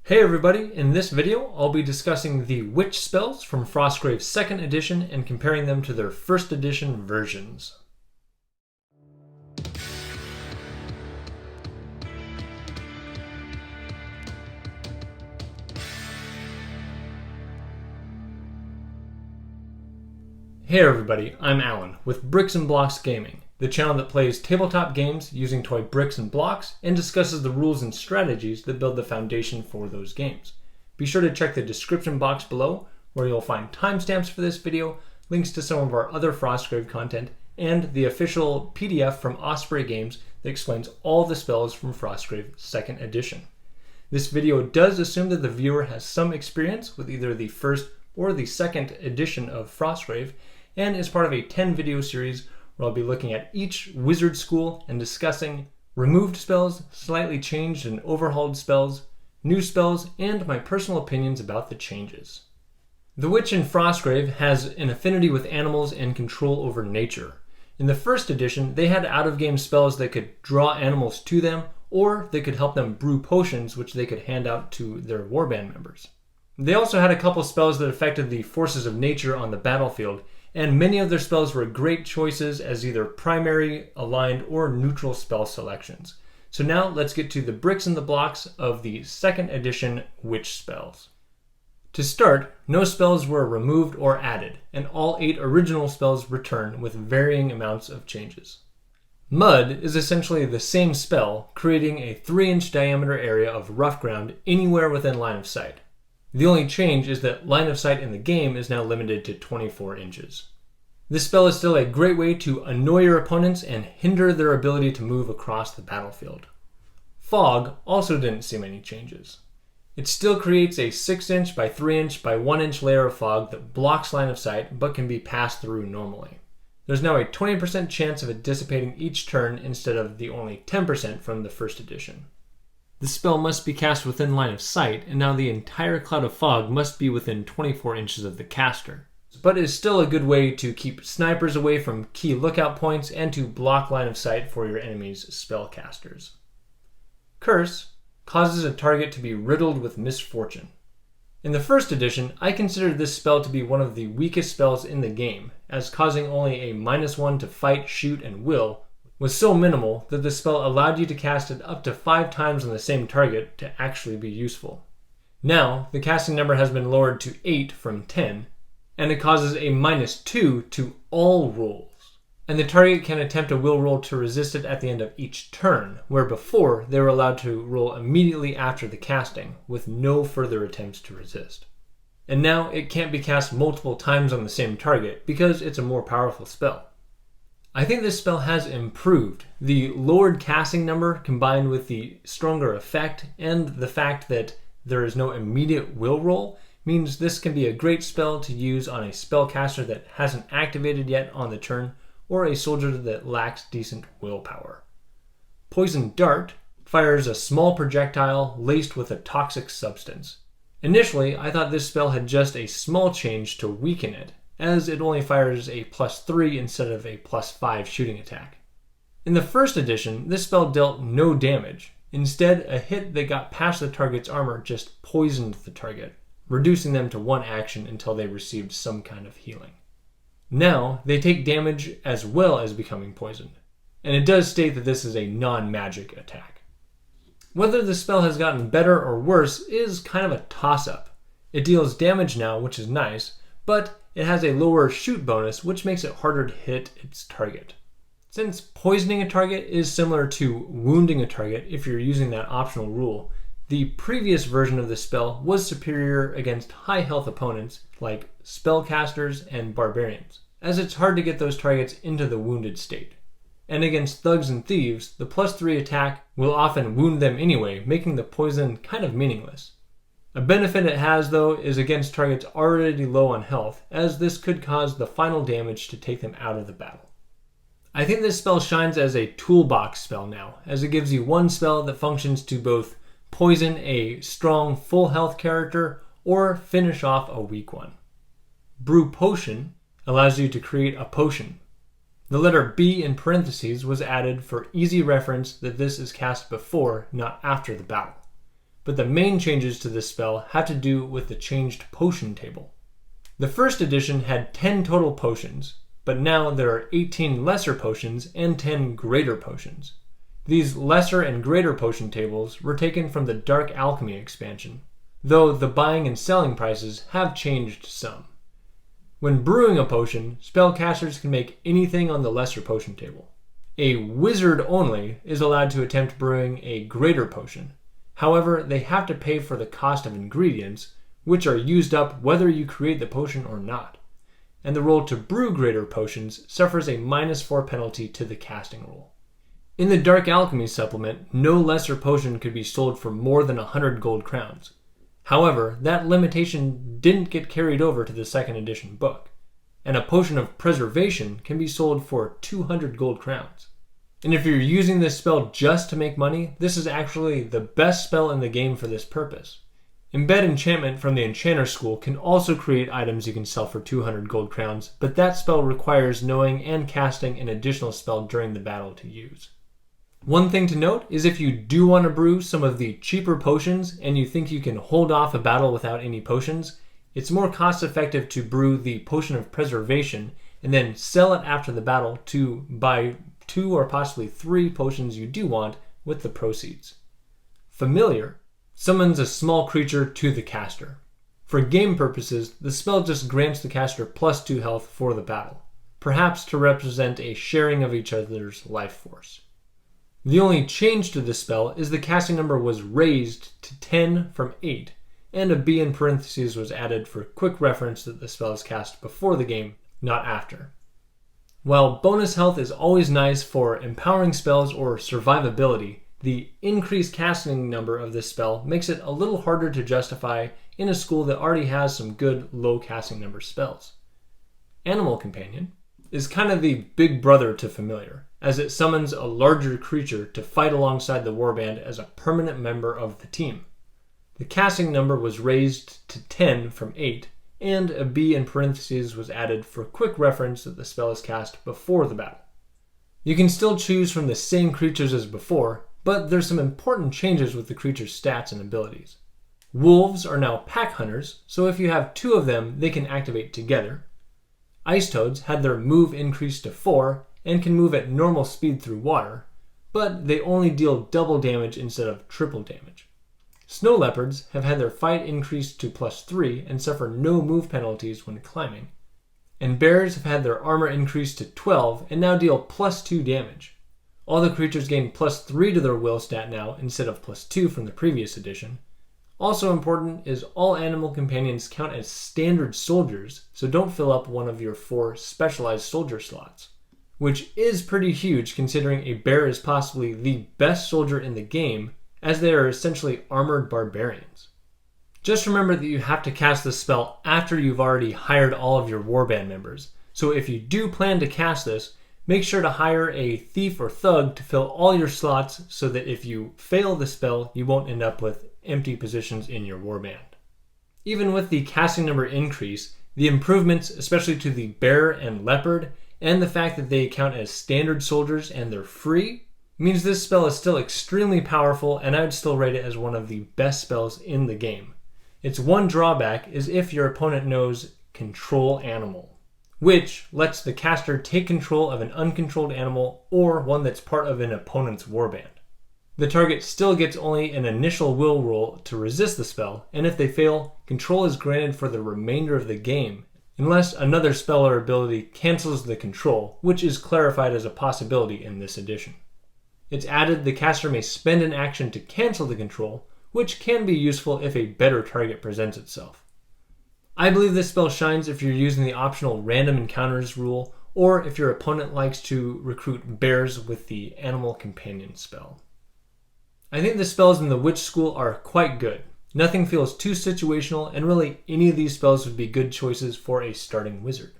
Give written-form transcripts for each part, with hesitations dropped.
Hey everybody, in this video I'll be discussing the witch spells from Frostgrave's 2nd edition and comparing them to their 1st edition versions. Hey everybody, I'm Alan with Bricks and Blocks Gaming, the channel that plays tabletop games using toy bricks and blocks and discusses the rules and strategies that build the foundation for those games. Be sure to check the description box below where you'll find timestamps for this video, links to some of our other Frostgrave content, and the official PDF from Osprey Games that explains all the spells from Frostgrave 2nd edition. This video does assume that the viewer has some experience with either the 1st or the 2nd edition of Frostgrave, and is part of a 10 video series where I'll be looking at each wizard school and discussing removed spells, slightly changed and overhauled spells, new spells, and my personal opinions about the changes. The witch in Frostgrave has an affinity with animals and control over nature. In the 1st edition, they had out-of-game spells that could draw animals to them, or they could help them brew potions which they could hand out to their warband members. They also had a couple spells that affected the forces of nature on the battlefield, and many of their spells were great choices as either primary, aligned, or neutral spell selections. So now let's get to the bricks and the blocks of the 2nd edition witch spells. To start, no spells were removed or added, and all 8 original spells return with varying amounts of changes. Mud is essentially the same spell, creating a 3-inch diameter area of rough ground anywhere within line of sight. The only change is that line of sight in the game is now limited to 24 inches. This spell is still a great way to annoy your opponents and hinder their ability to move across the battlefield. Fog also didn't see many changes. It still creates a 6-inch by 3-inch by 1-inch layer of fog that blocks line of sight but can be passed through normally. There's now a 20% chance of it dissipating each turn instead of the only 10% from the 1st edition. The spell must be cast within line of sight, and now the entire cloud of fog must be within 24 inches of the caster. But is still a good way to keep snipers away from key lookout points and to block line of sight for your enemy's spellcasters. Curse causes a target to be riddled with misfortune. In the 1st edition, I considered this spell to be one of the weakest spells in the game, as causing only a -1 to fight, shoot, and will was so minimal that the spell allowed you to cast it up to 5 times on the same target to actually be useful. Now, the casting number has been lowered to 8 from 10, and it causes a -2 to all rolls. And the target can attempt a will roll to resist it at the end of each turn, where before they were allowed to roll immediately after the casting, with no further attempts to resist. And now it can't be cast multiple times on the same target because it's a more powerful spell. I think this spell has improved. The lowered casting number combined with the stronger effect and the fact that there is no immediate will roll means this can be a great spell to use on a spellcaster that hasn't activated yet on the turn or a soldier that lacks decent willpower. Poison Dart fires a small projectile laced with a toxic substance. Initially, I thought this spell had just a small change to weaken it, as it only fires a +3 instead of a +5 shooting attack. In the 1st edition, this spell dealt no damage. Instead, a hit that got past the target's armor just poisoned the target, reducing them to 1 action until they received some kind of healing. Now, they take damage as well as becoming poisoned, and it does state that this is a non-magic attack. Whether the spell has gotten better or worse is kind of a toss-up. It deals damage now, which is nice, but it has a lower shoot bonus, which makes it harder to hit its target. Since poisoning a target is similar to wounding a target if you're using that optional rule, the previous version of the spell was superior against high health opponents like spellcasters and barbarians, as it's hard to get those targets into the wounded state. And against thugs and thieves, the +3 attack will often wound them anyway, making the poison kind of meaningless. A benefit it has, though, is against targets already low on health, as this could cause the final damage to take them out of the battle. I think this spell shines as a toolbox spell now, as it gives you one spell that functions to both poison a strong full health character or finish off a weak one. Brew Potion allows you to create a potion. The letter B in parentheses was added for easy reference that this is cast before, not after the battle. but the main changes to this spell have to do with the changed potion table. The first edition had 10 total potions, but now there are 18 lesser potions and 10 greater potions. These lesser and greater potion tables were taken from the Dark Alchemy expansion, though the buying and selling prices have changed some. When brewing a potion, spellcasters can make anything on the lesser potion table. A wizard only is allowed to attempt brewing a greater potion. However, they have to pay for the cost of ingredients, which are used up whether you create the potion or not. And the roll to brew greater potions suffers a -4 penalty to the casting roll. In the Dark Alchemy supplement, no lesser potion could be sold for more than 100 gold crowns. However, that limitation didn't get carried over to the second edition book, and a potion of preservation can be sold for 200 gold crowns. And if you're using this spell just to make money, this is actually the best spell in the game for this purpose. Embed Enchantment from the Enchanter School can also create items you can sell for 200 gold crowns, but that spell requires knowing and casting an additional spell during the battle to use. One thing to note is if you do want to brew some of the cheaper potions and you think you can hold off a battle without any potions, it's more cost effective to brew the Potion of Preservation and then sell it after the battle to buy 2 or possibly 3 potions you do want with the proceeds. Familiar summons a small creature to the caster. For game purposes, the spell just grants the caster +2 health for the battle, perhaps to represent a sharing of each other's life force. The only change to this spell is the casting number was raised to 10 from 8, and a B in parentheses was added for quick reference that the spell is cast before the game, not after. While bonus health is always nice for empowering spells or survivability, the increased casting number of this spell makes it a little harder to justify in a school that already has some good low casting number spells. Animal Companion is kind of the big brother to Familiar, as it summons a larger creature to fight alongside the warband as a permanent member of the team. The casting number was raised to 10 from 8, and a B in parentheses was added for quick reference that the spell is cast before the battle. You can still choose from the same creatures as before, but there's some important changes with the creature's stats and abilities. Wolves are now pack hunters, so if you have 2 of them, they can activate together. Ice toads had their move increased to 4 and can move at normal speed through water, but they only deal double damage instead of triple damage. Snow leopards have had their fight increased to +3 and suffer no move penalties when climbing. And bears have had their armor increased to 12 and now deal +2 damage. All the creatures gain +3 to their will stat now instead of +2 from the previous edition. Also important is all animal companions count as standard soldiers, so don't fill up one of your 4 specialized soldier slots, which is pretty huge considering a bear is possibly the best soldier in the game, as they are essentially armored barbarians. Just remember that you have to cast this spell after you've already hired all of your warband members, so if you do plan to cast this, make sure to hire a thief or thug to fill all your slots so that if you fail the spell, you won't end up with empty positions in your warband. Even with the casting number increase, the improvements, especially to the bear and leopard, and the fact that they count as standard soldiers and they're free, means this spell is still extremely powerful, and I would still rate it as one of the best spells in the game. Its one drawback is if your opponent knows Control Animal, which lets the caster take control of an uncontrolled animal or one that's part of an opponent's warband. The target still gets only an initial will roll to resist the spell, and if they fail, control is granted for the remainder of the game, unless another spell or ability cancels the control, which is clarified as a possibility in this edition. It's added the caster may spend an action to cancel the control, which can be useful if a better target presents itself. I believe this spell shines if you're using the optional random encounters rule, or if your opponent likes to recruit bears with the Animal Companion spell. I think the spells in the Witch School are quite good. Nothing feels too situational, and really any of these spells would be good choices for a starting wizard.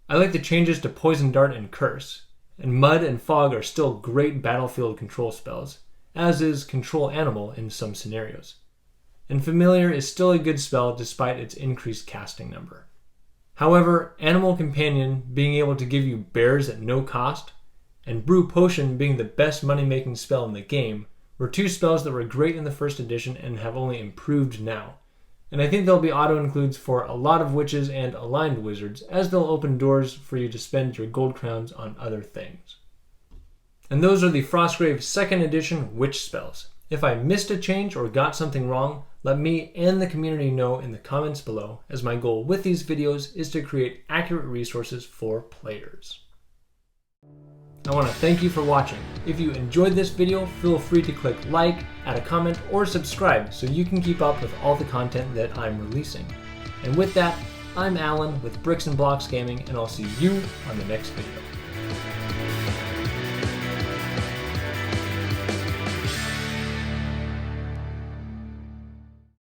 I like the changes to Poison Dart and Curse, and Mud and Fog are still great battlefield control spells, as is Control Animal in some scenarios. And Familiar is still a good spell despite its increased casting number. However, Animal Companion being able to give you bears at no cost, and Brew Potion being the best money-making spell in the game, were two spells that were great in the first edition and have only improved now. And I think they'll be auto-includes for a lot of witches and aligned wizards, as they'll open doors for you to spend your gold crowns on other things. And those are the Frostgrave 2nd edition witch spells. If I missed a change or got something wrong, let me and the community know in the comments below, as my goal with these videos is to create accurate resources for players. I want to thank you for watching. If you enjoyed this video, feel free to click like, add a comment, or subscribe so you can keep up with all the content that I'm releasing. And with that, I'm Alan with Bricks and Blocks Gaming, and I'll see you on the next video.